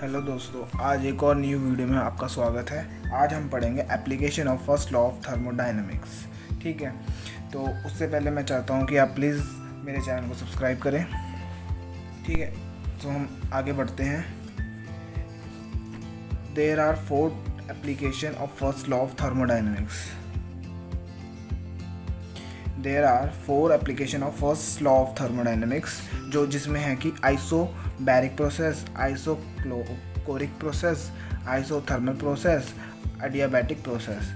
Hello दोस्तों, आज एक और न्यू वीडियो में आपका स्वागत है। आज हम पढ़ेंगे application of first law of thermodynamics. ठीक है, तो उससे पहले मैं चाहता हूँ कि आप प्लीज़ मेरे चैनल को सब्सक्राइब करें। ठीक है, तो हम आगे बढ़ते हैं। There are 4 application of first law of thermodynamics. There are 4 application of first law of thermodynamics, जो जिसमें है कि isobaric process, isochoric process, isothermal process, adiabatic process.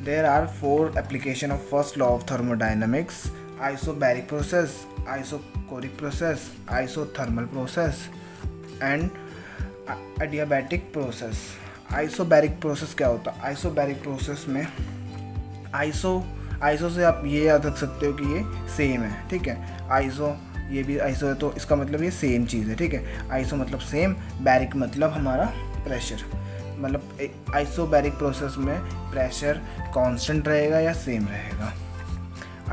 There are 4 application of first law of thermodynamics: isobaric process, isochoric process, isothermal process and adiabatic process. Isobaric process क्या होता है? Isobaric process में iso से आप ये याद रख सकते हो कि ये सेम है। ठीक है, आइसो, ये भी आइसो है तो इसका मतलब ये सेम चीज़ है। ठीक है, आइसो मतलब सेम, बैरिक मतलब हमारा प्रेशर। मतलब आइसोबैरिक प्रोसेस में प्रेशर कांस्टेंट रहेगा या सेम रहेगा।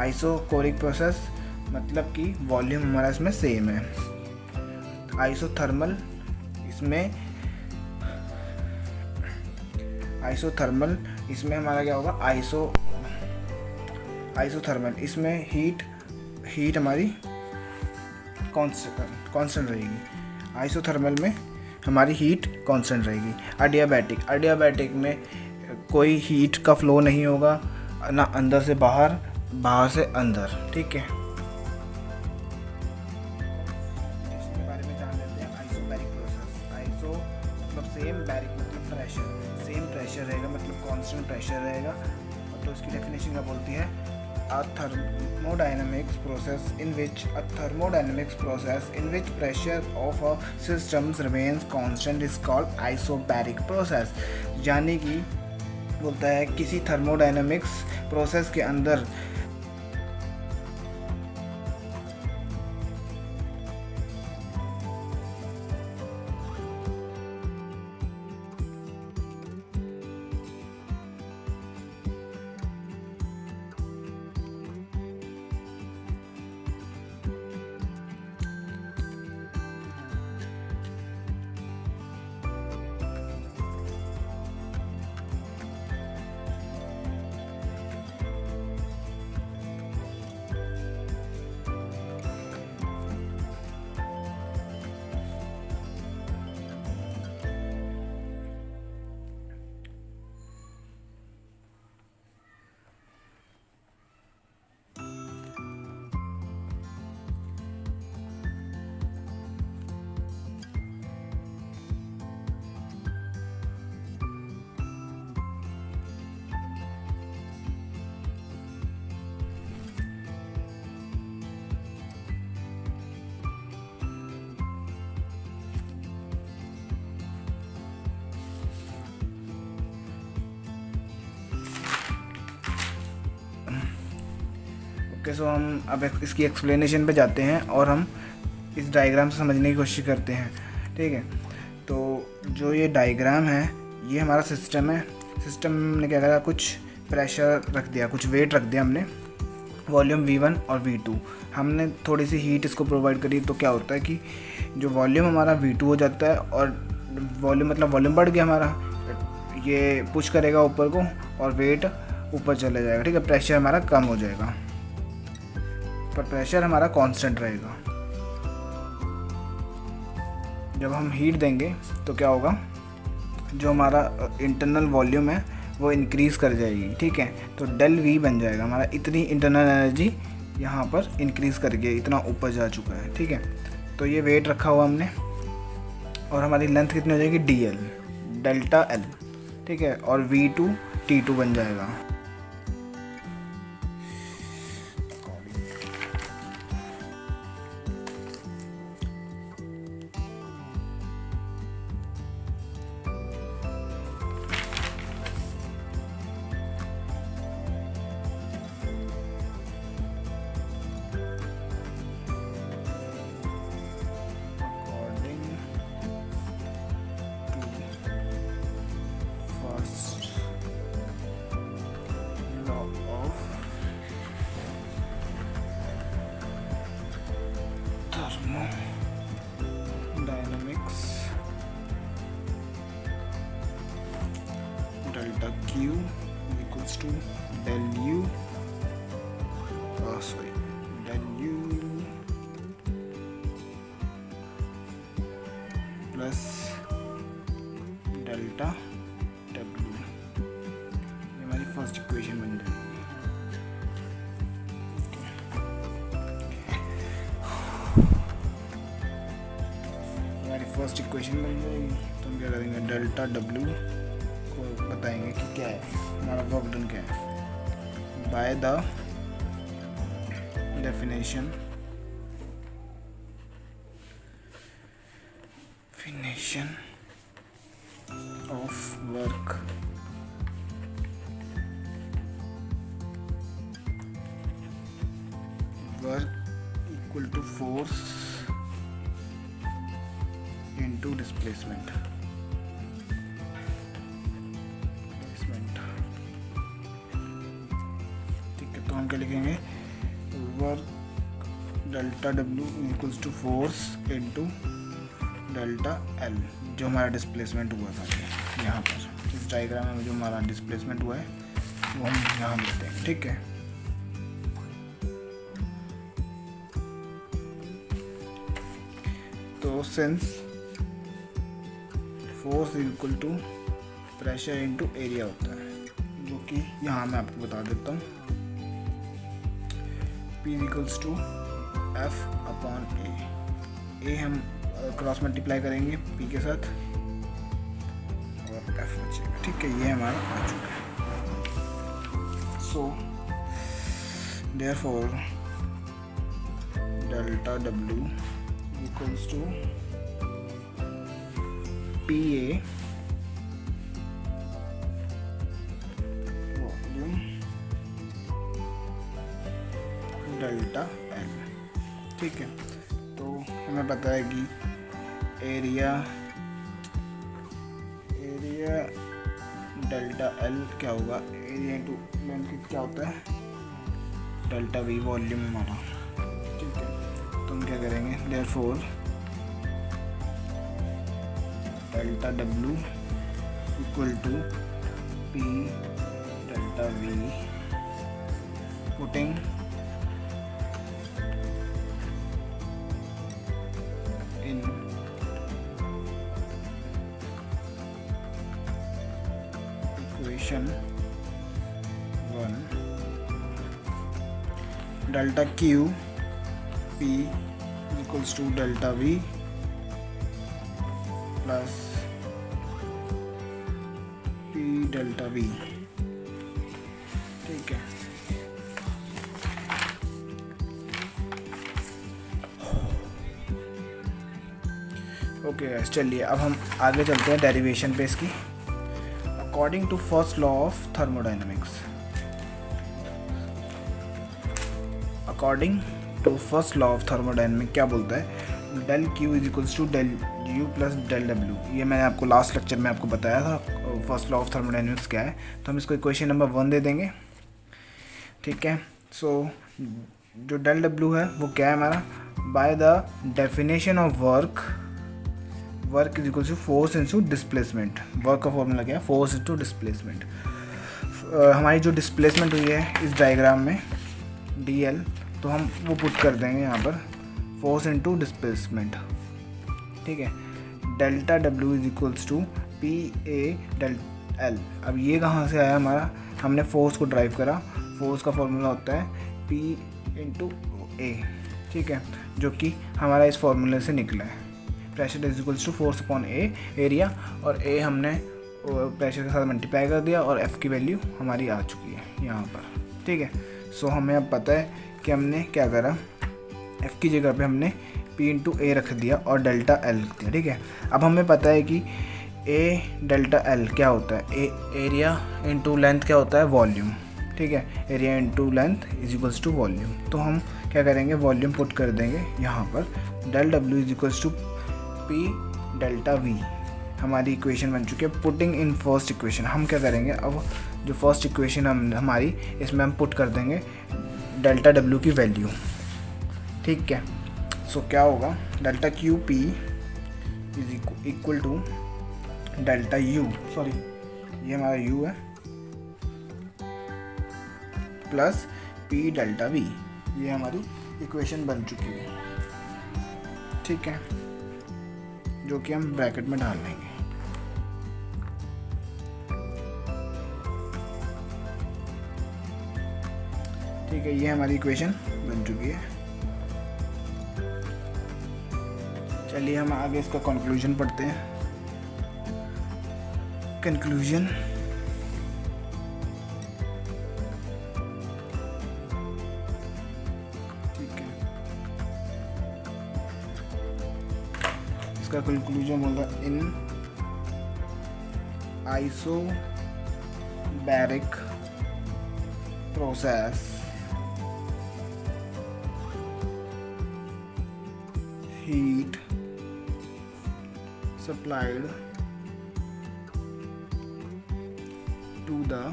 आइसोकोरिक प्रोसेस मतलब कि वॉल्यूम हमारा इसमें सेम है। आइसोथर्मल इसमें हमारा क्या होगा? आइसोथर्मल इसमें हीट हमारी कांस्टेंट रहेगी। आइसोथर्मल में हमारी हीट कांस्टेंट रहेगी। एडियाबैटिक में कोई हीट का फ्लो नहीं होगा, ना अंदर से बाहर, बाहर से अंदर। ठीक है, इसके बारे में जान लेते हैं। आइसोबैरिक प्रोसेस, आइसो मतलब सेम, बैरिक मतलब प्रेशर, सेम प्रेशर रहेगा, मतलब कांस्टेंट प्रेशर रहेगा। तो इसकी डेफिनेशन क्या बोलती है? A thermodynamics process in which pressure of a system remains constant is called isobaric process। यानी कि बोलता है किसी थर्मोडायनेमिक्स प्रोसेस के अंदर सो हम अब इसकी एक्सप्लेनेशन पे जाते हैं और हम इस डायग्राम से समझने की कोशिश करते हैं। ठीक है, तो जो ये डायग्राम है ये हमारा सिस्टम है। सिस्टम में हमने क्या करा? कुछ प्रेशर रख दिया, कुछ वेट रख दिया हमने, वॉल्यूम V1 और V2। हमने थोड़ी सी हीट इसको प्रोवाइड करी, तो क्या होता है कि जो वॉल्यूम हमारा V2 हो जाता है, और वॉल्यूम मतलब वॉल्यूम बढ़ गया हमारा, ये पुश करेगा ऊपर को और वेट ऊपर चले जाएगा। ठीक है, प्रेशर हमारा कम हो जाएगा, पर प्रेशर हमारा कांस्टेंट रहेगा। जब हम हीट देंगे तो क्या होगा? जो हमारा इंटरनल वॉल्यूम है वो इंक्रीज़ कर जाएगी। ठीक है, तो डेल V बन जाएगा हमारा। इतनी इंटरनल एनर्जी यहाँ पर इंक्रीज़ कर गया, इतना ऊपर जा चुका है। ठीक है, तो ये वेट रखा हुआ हमने, और हमारी लेंथ कितनी हो जाएगी? DL, delta L। ठीक है, और V2 T2 बन जाएगा। Delta Q equals to del U del U plus delta W. ये हमारी फर्स्ट इक्वेशन बन जाएगी। हमारी फर्स्ट इक्वेशन बन जाएगी। तो हम क्या करेंगे, डेल्टा डब्ल्यू को बताएंगे कि क्या है हमारा वर्क डन क्या है by the definition of work equal to force into displacement। ठीक है, तो हम क्या लिखेंगे, work delta W equals to force into delta L, जो हमारा डिस्प्लेसमेंट हुआ था यहाँ पर इस डायग्राम में, जो हमारा डिस्प्लेसमेंट हुआ है वो हम यहाँ लिखते हैं। ठीक है, तो since force equal to pressure into area होता है, जो कि यहाँ मैं आपको बता देता हूँ, P equals to F upon a हम क्रॉस मल्टीप्लाई करेंगे P के साथ और F बचेगा। ठीक है, ये हमारा आ चुका है। So therefore delta W equals to PA volume delta L. ठीक है, तो हमें पता है कि एरिया डेल्टा एल क्या होगा, एरिया इंटू लेंथ क्या होता है, डेल्टा वी वॉल्यूम हमारा। ठीक है, तो हम क्या करेंगे, therefore delta W equal to P delta V, putting in equation 1, delta q p equals to delta v plus p delta v। ठीक है, ओके गाइस, चलिए अब हम आगे चलते हैं डेरिवेशन पे इसकी। According to first law of thermodynamics, according to first law of thermodynamic क्या बोलता है, del Q is equals to del U plus del W. ये मैंने आपको लास्ट लेक्चर में आपको बताया था फर्स्ट लॉ ऑफ थर्मोडाइनमिक्स क्या है। तो हम इसको इक्वेशन नंबर 1 दे देंगे। ठीक है, सो जो डेल डब्ल्यू है वो क्या है हमारा, by the definition of work is equal to force into displacement. Work का फॉर्मूला क्या है, फोर्स इनटू डिस्प्लेसमेंट। हमारी जो डिस्प्लेसमेंट हुई है इस डायग्राम में dl, तो हम वो पुट कर देंगे यहाँ पर फोर्स इनटू डिस्प्लेसमेंट। ठीक है, delta w is equals to P A del L. अब ये कहाँ से आया हमारा, हमने फोर्स को ड्राइव करा, फोर्स का फॉर्मूला होता है p इंटू ए। ठीक है, जो कि हमारा इस फॉर्मूले से निकला है, pressure is equals to force upon a area, और ए हमने प्रेशर के साथ मल्टीप्लाई कर दिया और एफ़ की वैल्यू हमारी आ चुकी है यहाँ पर। ठीक है, सो हमें अब पता है कि हमने क्या करा, एफ़ की जगह पे हमने पी इंटू ए रख दिया और डेल्टा एल रख दिया। ठीक है, अब हमें पता है कि ए डेल्टा एल क्या होता है, एरिया इंटू लेंथ क्या होता है, वॉल्यूम। ठीक है, area into length is equals to volume. तो हम क्या करेंगे, वॉल्यूम पुट कर देंगे यहाँ पर, del W is equals to P delta V. हमारी इक्वेशन बन चुकी है, पुटिंग इन फर्स्ट इक्वेशन। हम क्या करेंगे, अब जो फर्स्ट इक्वेशन हमारी, इसमें हम पुट कर देंगे डेल्टा डब्ल्यू की वैल्यू। ठीक है, सो क्या होगा, delta Q P is equal to delta U, sorry ये हमारा यू है, प्लस पी डेल्टा वी, ये हमारी इक्वेशन बन चुकी है, ठीक है, जो कि हम ब्रैकेट में डाल लेंगे। ठीक है, ये हमारी इक्वेशन बन चुकी है। चलिए हम आगे इसका कंक्लूजन पढ़ते हैं। कंक्लूजन, ठीक है, इसका कंक्लूजन बोल रहा in isobaric process heat supplied to the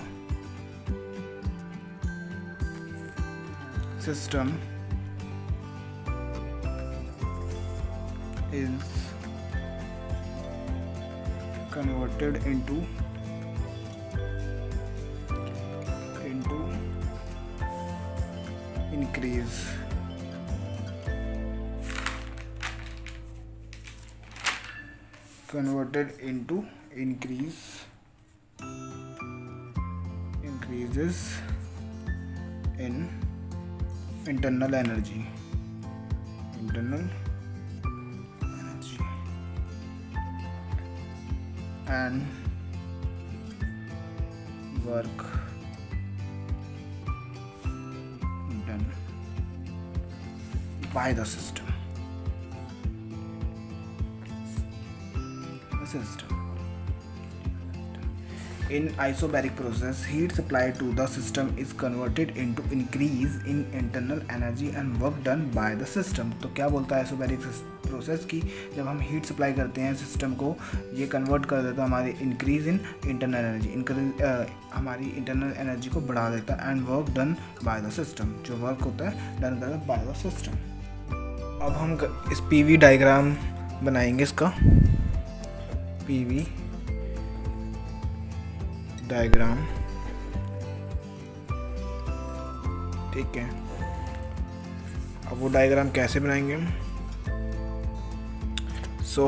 system is converted into increase converted into increases in internal energy and work done by the system. In isobaric process, heat supplied to the system is converted into increase in internal energy and work done by the system. तो क्या बोलता है isobaric process की, जब हम heat supply करते हैं system को, ये कन्वर्ट कर देता है हमारी इंक्रीज इन इंटरनल एनर्जी, हमारी इंटरनल एनर्जी को बढ़ा देता है, and work done by the system, जो वर्क होता है डन करता है बाय द सिस्टम। अब हम इस पीवी डायग्राम बनाएंगे, इसका पीवी डायग्राम, ठीक है। अब वो डायग्राम कैसे बनाएंगे हम,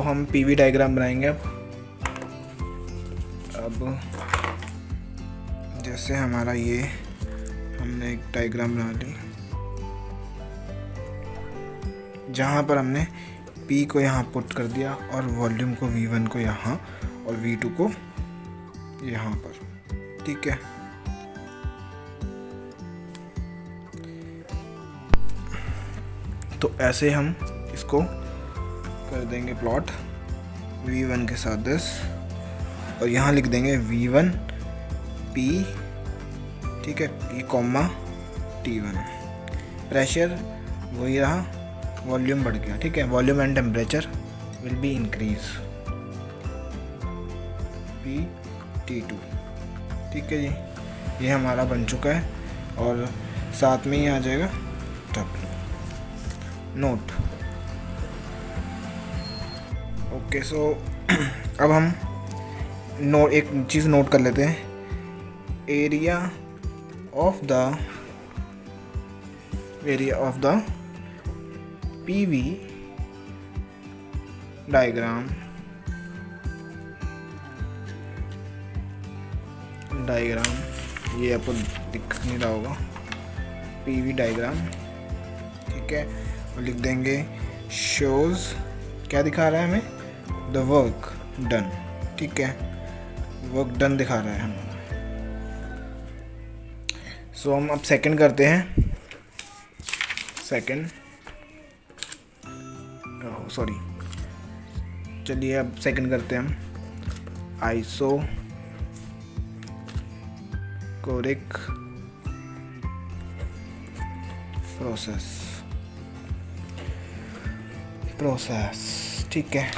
हम पीवी डायग्राम बनाएंगे। अब जैसे हमारा ये हमने एक डायग्राम बना ली, जहाँ पर हमने P को यहाँ पुट कर दिया और वॉल्यूम को V1 को यहाँ और V2 को यहाँ पर, ठीक है। तो ऐसे हम इसको कर देंगे प्लॉट V1 के साथ दिस, और यहाँ लिख देंगे V1 P, ठीक है, P कॉमा T1। प्रेशर वही रहा, वॉल्यूम बढ़ गया, ठीक है, volume and temperature will be increase P T2, ठीक है जी। ये हमारा बन चुका है, और साथ में ही आ जाएगा W नोट। ओके, सो अब हम एक चीज़ नोट कर लेते हैं, area of the PV diagram ये आपको दिख नहीं रहा होगा, PV डायग्राम, ठीक है, और लिख देंगे शोज, क्या दिखा रहा है हमें, द वर्क डन, ठीक है, वर्क डन दिखा रहा है हमारा। सो हम अब सेकंड करते हैं, चलिए अब सेकंड करते हैं हम, आइसोकोरिक प्रोसेस, ठीक है।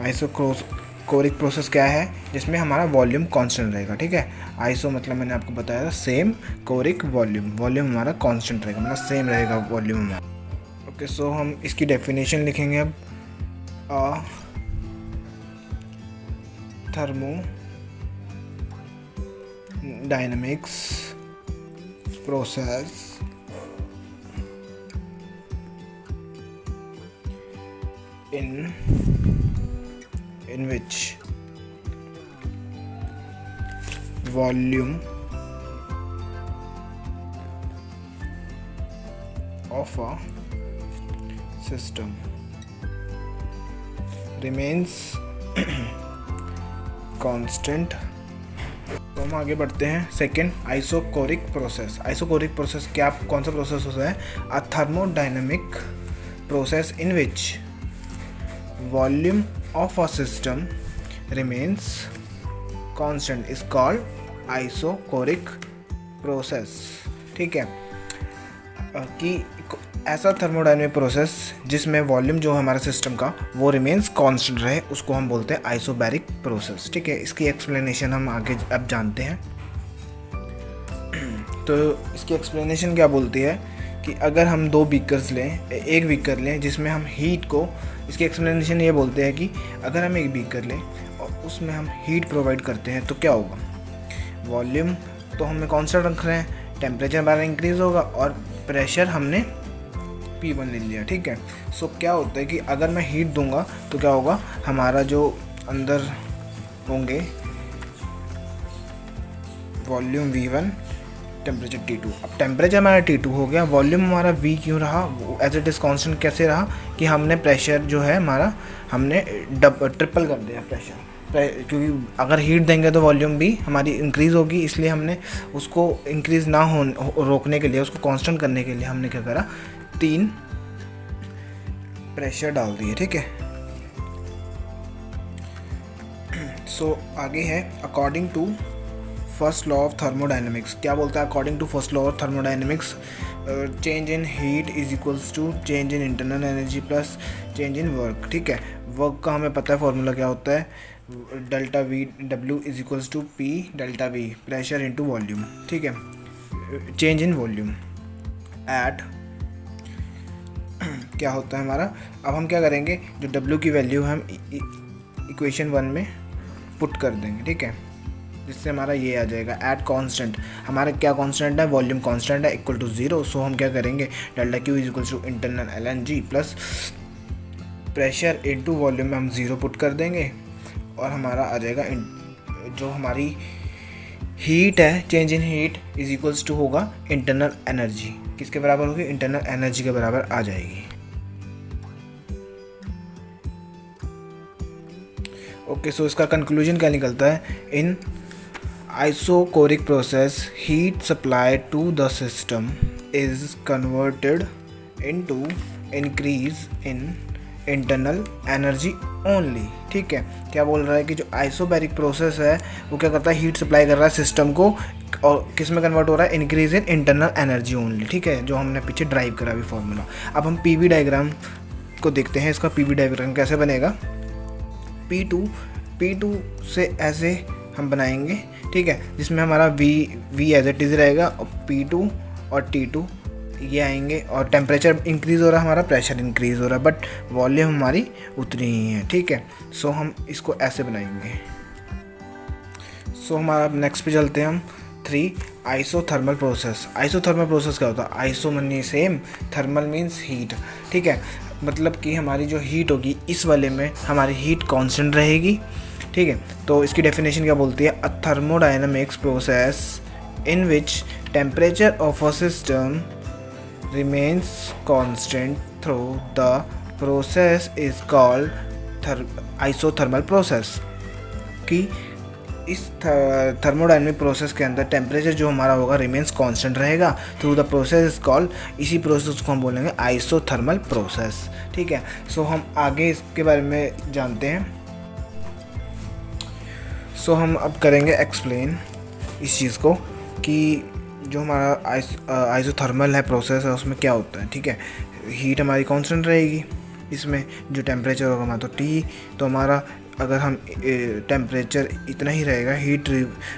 आइसोकोरिक प्रोसेस क्या है, जिसमें हमारा वॉल्यूम कांस्टेंट रहेगा, ठीक है। आइसो मतलब मैंने आपको बताया था सेम, कोरिक वॉल्यूम हमारा कांस्टेंट रहेगा, मतलब सेम रहेगा वॉल्यूम हमारा। ओके, सो हम इसकी डेफिनेशन लिखेंगे अब, thermodynamics process in which volume of a system remains constant। तो हम आगे बढ़ते हैं। Second, isochoric process. Isochoric process क्या, कौन सा प्रोसेस होता है? A thermodynamic process in which volume of a system remains constant is called isochoric process. ठीक है, कि ऐसा थर्मोडायनेमिक प्रोसेस जिसमें वॉल्यूम जो है हमारे सिस्टम का वो रिमेन्स कांस्टेंट रहे, उसको हम बोलते हैं आइसोबैरिक प्रोसेस। ठीक है, इसकी एक्सप्लेनेशन हम आगे अब जानते हैं। तो इसकी एक्सप्लेनेशन क्या बोलती है कि अगर हम दो बीकर्स लें, एक बीकर लें जिसमें हम हीट को, इसकी एक्सप्लेनेशन ये बोलते हैं कि अगर हम एक बीकर लें और उसमें हम हीट प्रोवाइड करते हैं तो क्या होगा? वॉल्यूम तो हमें कांस्टेंट रख रहे हैं, टेम्परेचर हमारा इंक्रीज़ होगा और प्रेशर हमने P1 ले लिया। ठीक है, सो क्या होता है कि अगर मैं हीट दूंगा तो क्या होगा, हमारा जो अंदर होंगे वॉल्यूम V1, टेम्परेचर T2। अब टेम्परेचर हमारा T2 हो गया, वॉल्यूम हमारा V क्यों रहा? एज इट इज़ कांस्टेंट कैसे रहा? कि हमने प्रेशर जो है हमारा, हमने ट्रिपल कर दिया प्रेशर, क्योंकि अगर हीट देंगे तो वॉल्यूम भी हमारी इंक्रीज़ होगी, इसलिए हमने उसको इंक्रीज़ ना रोकने के लिए, उसको कांस्टेंट करने के लिए हमने क्या करा, 3 प्रेशर डाल दिए। ठीक है, सो आगे है according to first law of thermodynamics. क्या बोलता है according to first law of thermodynamics? Change in heat is equals to change in internal energy plus change in work. ठीक है, वर्क का हमें पता है फॉर्मूला क्या होता है, delta V W is equals to P delta V, pressure into volume. ठीक है, चेंज इन वॉल्यूम एट क्या होता है हमारा, अब हम क्या करेंगे, जो W की वैल्यू हम इक्वेशन 1 में पुट कर देंगे। ठीक है, जिससे हमारा ये आ जाएगा एट कांस्टेंट। हमारा क्या कांस्टेंट है? वॉल्यूम कांस्टेंट है, इक्वल टू 0। सो हम क्या करेंगे, delta Q is equal to internal LNG plus pressure into volume में हम 0 पुट कर देंगे और हमारा आ जाएगा जो हमारी हीट है, change in heat is equals to होगा इंटरनल एनर्जी। किसके बराबर होगी? इंटरनल एनर्जी के बराबर आ जाएगी। ओके, सो इसका कंक्लूजन क्या निकलता है? In isochoric process heat supply to the system is converted into increase in internal energy only. ठीक है, क्या बोल रहा है कि जो आइसोबैरिक प्रोसेस है वो क्या करता है, हीट सप्लाई कर रहा है सिस्टम को, और किस में कन्वर्ट हो रहा है? Increase in internal energy only. ठीक है, जो हमने पीछे ड्राइव करा अभी फॉर्मूला। अब हम पीवी डायग्राम को देखते हैं, इसका पीवी डायग्राम कैसे बनेगा। P2 से ऐसे हम बनाएंगे। ठीक है, जिसमें हमारा V एज इट इज़ रहेगा और P2 और T2 ये आएंगे, और टेम्परेचर इंक्रीज़ हो रहा है, हमारा प्रेशर इंक्रीज़ हो रहा है, बट वॉल्यूम हमारी उतनी ही है। ठीक है, सो हम इसको ऐसे बनाएंगे। सो हमारा नेक्स्ट पे चलते हैं हम 3 आइसोथर्मल प्रोसेस। आइसोथर्मल प्रोसेस क्या होता है? Iso money same, thermal means heat. ठीक है, मतलब कि हमारी जो हीट होगी इस वाले में हमारी हीट कांस्टेंट रहेगी। ठीक है, तो इसकी डेफिनेशन क्या बोलती है? A thermodynamics process in which temperature of a system remains constant through the process is called isothermal process. कि इस थर्मोडायनेमिक प्रोसेस के अंदर टेम्परेचर जो हमारा होगा रिमेन्स कांस्टेंट रहेगा, through the process is called, इसी प्रोसेस को हम बोलेंगे आइसोथर्मल प्रोसेस। ठीक है, सो हम आगे इसके बारे में जानते हैं। सो हम अब करेंगे एक्सप्लेन इस चीज़ को कि जो हमारा आइसोथर्मल है प्रोसेस है उसमें क्या होता है। ठीक है, हीट हमारी कांस्टेंट रहेगी, इसमें जो टेम्परेचर होगा हमारा तो T, तो हमारा अगर हम टेम्परेचर इतना ही रहेगा, हीट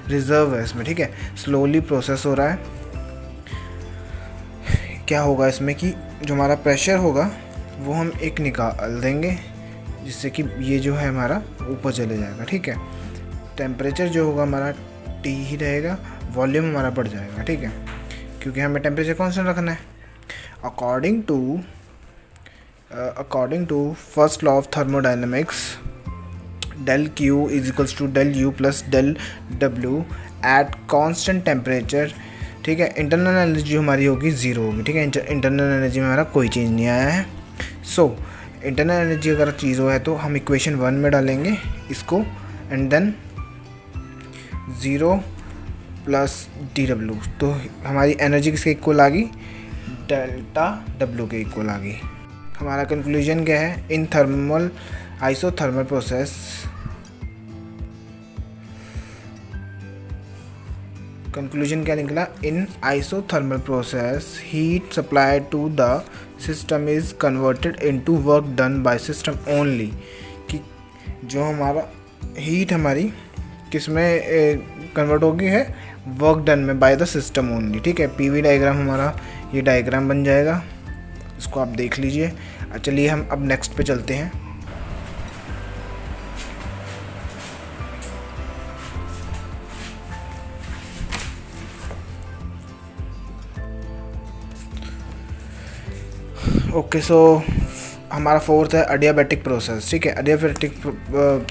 रिजर्व है इसमें। ठीक है, स्लोली प्रोसेस हो रहा है। क्या होगा इसमें कि जो हमारा प्रेशर होगा वो हम एक निकाल देंगे, जिससे कि ये जो है हमारा ऊपर चले जाएगा। ठीक है, टेम्परेचर जो होगा हमारा T ही रहेगा, वॉल्यूम हमारा बढ़ जाएगा। ठीक है, क्योंकि हमें टेम्परेचर कांस्टेंट रखना है। According to first law of thermodynamics, del Q is equals to del U plus del W at constant temperature. ठीक है, इंटरनल एनर्जी हमारी होगी 0 होगी। ठीक है, इंटरनल एनर्जी में हमारा कोई चेंज नहीं आया है। सो इंटरनल एनर्जी अगर चीज़ हो है तो हम इक्वेशन 1 में डालेंगे इसको, एंड देन 0 प्लस dW, तो हमारी एनर्जी किसके इक्वल आ गई, डेल्टा W के इक्वल आ गई। हमारा कंक्लूजन क्या है, in thermal isothermal process conclusion क्या निकला, in isothermal process heat supply to the system is converted into work done by system only, कि जो हमारा हीट हमारी किस में कन्वर्ट होगी है, वर्क डन में बाय द सिस्टम ओनली। ठीक है, पीवी डायग्राम हमारा ये डायग्राम बन जाएगा, इसको आप देख लीजिए। चलिए हम अब नेक्स्ट पे चलते हैं। ओके, सो हमारा फोर्थ है अडियाबैटिक प्रोसेस। ठीक है, अडियाबैटिक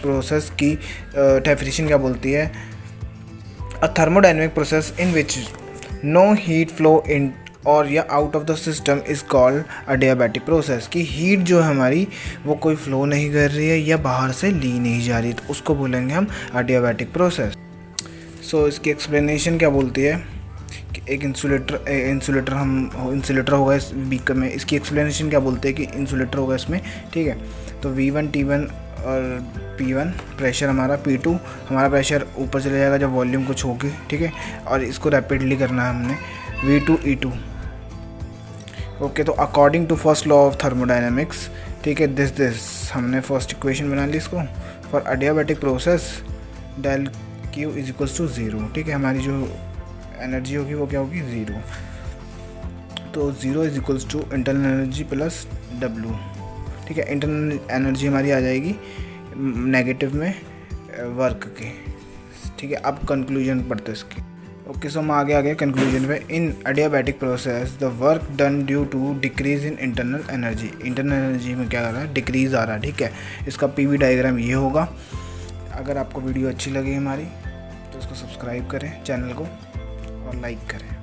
प्रोसेस की डेफिनेशन क्या बोलती है, a thermodynamic process in which no heat flow in और या out of the system is called adiabatic process, की हीट जो है हमारी वो कोई फ्लो नहीं कर रही है या बाहर से ली नहीं जा रही, तो उसको बोलेंगे हम अडियाबैटिक प्रोसेस। सो इसकी एक्सप्लेनेशन क्या बोलती है कि एक इंसुलेटर होगा इस बीकर में, इसकी एक्सप्लेनेशन क्या बोलते हैं कि इंसुलेटर होगा इसमें। ठीक है, तो V1 T1 और P1 प्रेशर हमारा, P2 हमारा प्रेशर ऊपर चले जाएगा जब वॉल्यूम कुछ होगी। ठीक है, और इसको रैपिडली करना है हमने, V2 E2। ओके, तो according to first law of thermodynamics, ठीक है, दिस हमने फर्स्ट इक्वेशन बना ली इसको, for adiabatic process del Q is equals to 0। ठीक है, हमारी जो एनर्जी होगी वो क्या होगी, 0। तो 0 is equals to internal energy plus W। ठीक है, इंटरनल एनर्जी हमारी आ जाएगी नेगेटिव में वर्क के। ठीक है, अब कंक्लूजन पढ़ते इसकी। ओके, सो हम आगे कंक्लूजन पे, in adiabatic process the work done due to decrease in internal energy. Internal energy में क्या कर रहा है, डिक्रीज आ रहा है। ठीक है, इसका पीवी डायग्राम ये होगा। अगर आपको वीडियो अच्छी लगी हमारी तो इसको सब्सक्राइब करें चैनल को और लाइक करें।